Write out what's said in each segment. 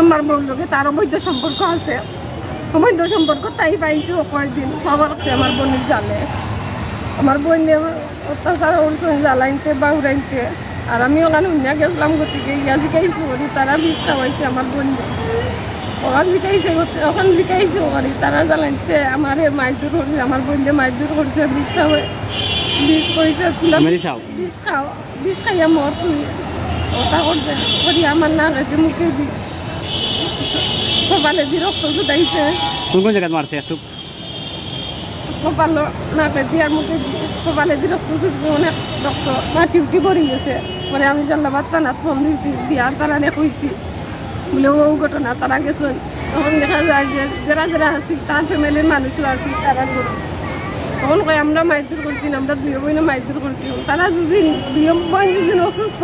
আমার বউর লোকে তার অবৈধ সম্পর্ক আছে। অবৈধ সম্পর্ক তাই পাইছে কয়েকদিন বাবার কাছে আমার বোনের জালে আমার বোন অত্যাচার করছে জ্বালাইতে বা উড়াইতে। আর আমি ওখানে উন্না গেছিলাম গতিকে ইয়া জিকাইছো করি তারা বিষ খাওয়াইছে আমার বোন ওখান জিকাইছে ওখান জিকাইছে করি তারা জ্বালাইতে আমার মারধর করছে আমার বোনকে মারধর করছে বিষ খাওয়াই বিষ করেছে বিষ খাইয়া মর তুই ওটা করছে করি আমার না গেছে মুখে দি কপালে দি রক্ত জুটাইছে। কোন কোন জায়গায় মারছে একটু? কপালো নাকে দিয়ার মুখে কপালে দি রক্ত জুটছে অনেক রক্ত মাটি উঠি পড়ে গেছে। পরে আমি জানলাম থানাত ফোন দিয়েছি দিয়ার তারা দেখছি বলে ও ঘটনা তারা গেছেন। তখন দেখা যায় যে যারা যারা আছি তার ফ্যামিলির মানুষরা আছি তারা গরু তখন কয় আমরা মারধর করছি না আমরা দুই বোনে মারধর করছি। তারা যদি দুই বোন যদি অসুস্থ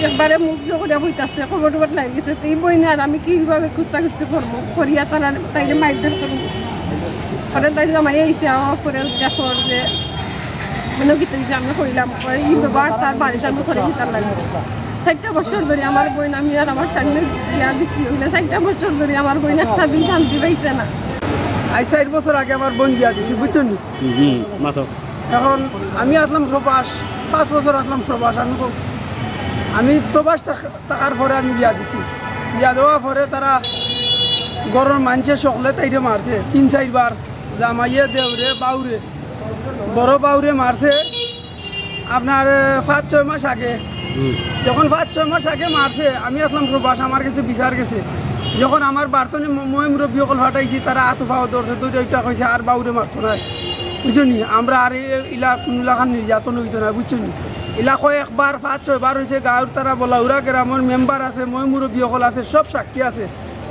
একবারে মুখ জগড়িয়া বইতেছে খবর টবর লাগে গেছে তো এই বই না আর আমি কীভাবে খুঁজতে খুঁজতে করবো করিয়া তারা তাইলে মারধর করবো। পরে তাই জামাই আইসে পরে দেখো যে মানে গীত হয়েছে আমি কইলাম ই ব্যবহার তার বাড়িতে আমি করে দিতার লাগে। 4টা বছর ধরে আমার বোন আমি আর আমার সামনে বিয়া দিছি হইলে 4টা বছর ধরে আমার বোন একটা দিন শান্তি পাইছে না। 4 বছর আগে আমার বোন বিয়া দিছি বুঝছেন। এখন আমি আসলাম প্রবাস 5 বছর আসলাম প্রবাস। আমি প্রবাস থাকার পরে আমি বিয়া দিছি। বিয়া দেওয়ার পরে তারা গরম মানুষের সকলে তাইরে মারছে 3-4 বার জামাইয়ে দেউরে বাউরে বড় বাউরে মারছে আপনার 5-6 মাস আগে। যখন 5-6 মাস আগে মারছে আমি আসলাম প্রবাস আমার কাছে বিচার গেছে। যখন আমার বার্তনে মই মুরব্বী সকল ফাটাইছি তারা আতফাও ধরছে দুইটা কইছে আর বাউরে মারতো না বুঝছেন। আমরা আর কোনলাখান নির্যাতন হইতো না বুঝছেন। এলাকা একবার 5-6 বার হয়েছে গাঁর তারা বলাউরা গ্রামের মেম্বার আছে মই মুরব্বী সকল আছে সব সাক্ষী আছে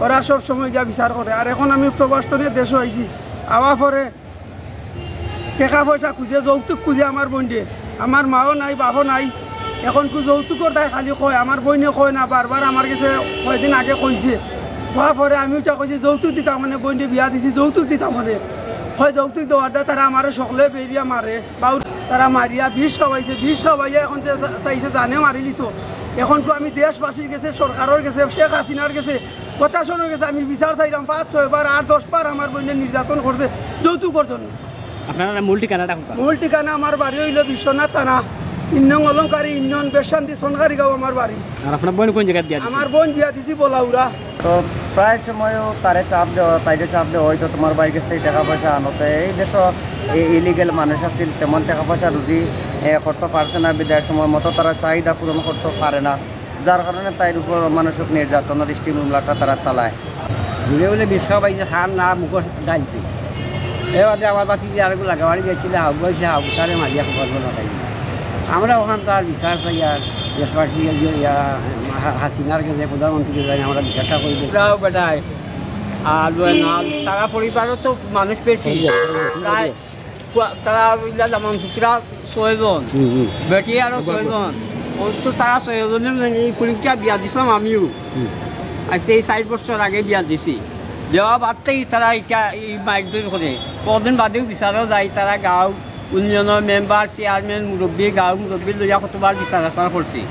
ওরা সব সময় যা বিচার করে। আর এখন আমি প্রবাসনে দেশে আইছি আওয়া পরে টাকা পয়সা খুঁজে যৌতুক খুঁজে আমার বোনকে আমার মাও নাই বাপও নাই। এখন যৌতুকর তাই খালি কয় আমার বইনে কয় না বারবার আমার কাছে কয়দিন আগে কইছে হওয়ার পরে আমি ওটা কইছি যৌতুক দিতাম মানে বইনে বিয়া দিছি যৌতুক দিতাম মানে হয় যৌতুক দেওয়ার দেয় তারা আমার সকলে বেরিয়া মারে বা তারা মারিয়া বিষ খাওয়াইয়া এখন চাইছে জানে মারিলি তো। এখন আমি দেশবাসীর গেছে সরকারের গেছে শেখ হাসিনার গেছে প্রশাসনের গেছে আমি বিচার চাইলাম 5-6 বার 8-10 বার আমার বোনে নির্যাতন করছে যৌতুকের জন্য। আপনার মূল ঠিকানাটা মূল ঠিকানা আমার বাড়ি হইল বিশ্বনাথ থানা ইন্নং অলংকারী ইন্নন বেশান্তি সোনকারি গাঁও আমার বাড়ি। আর আপনার বোন কোন জায়গায় বিয়া দিছে? আমার বোন বিয়া দিছি বলাউরা। তো প্রায় সময়ও তারে চাপ দেওয়া তাইরে চাপ দেওয়া হয়তো তোমার বাড়ির কাছ থেকে টাকা পয়সা আনোতে এই দেশে ইলিগেল মানুষ আসছিল তেমন টাকা পয়সা রুজি করতে পারছে না বিদায়ের সময় মতো তারা চাহিদা পূরণ করতে পারে না যার কারণে তাইর উপর মানসিক নির্যাতনের স্টিমুলাটা তারা চালায়। ঘুরে বলে বিশ্ব বাইছে খান না মুখর ডালছে এবারে আমার বাকি যে আরেকগুলো লাগাবাড়ি গেছিল হাউ বসে হাউ তারে মারিয়া খবর না তাই আমরা ওখান তার বিচার চাই আর দেশবাসী হাসিনার কাছে প্রধানমন্ত্রী যাই আমরা বিচারটা করি বেটায়। আর তারা পরিবারও তো মানুষ পেয়েছি প্রায় তারা যেমন পুত্রা 6 জন বেটি আরও 6 জন তো তারা 6 জনের এই পরীক্ষা বিয়া দিছিলাম আমিও আজকে এই 4 বছর আগে বিয়া দিছি দেওয়া বাদতেই তারা এটা এই মাইকজোর করে কদিন বাদেও বিচারও যায় তারা গাঁও ইউনিয়নের মেম্বার চেয়ারম্যান মুরব্বী গাঁও মুরব্বী লইয়া কতবার বিচার আচার করছি।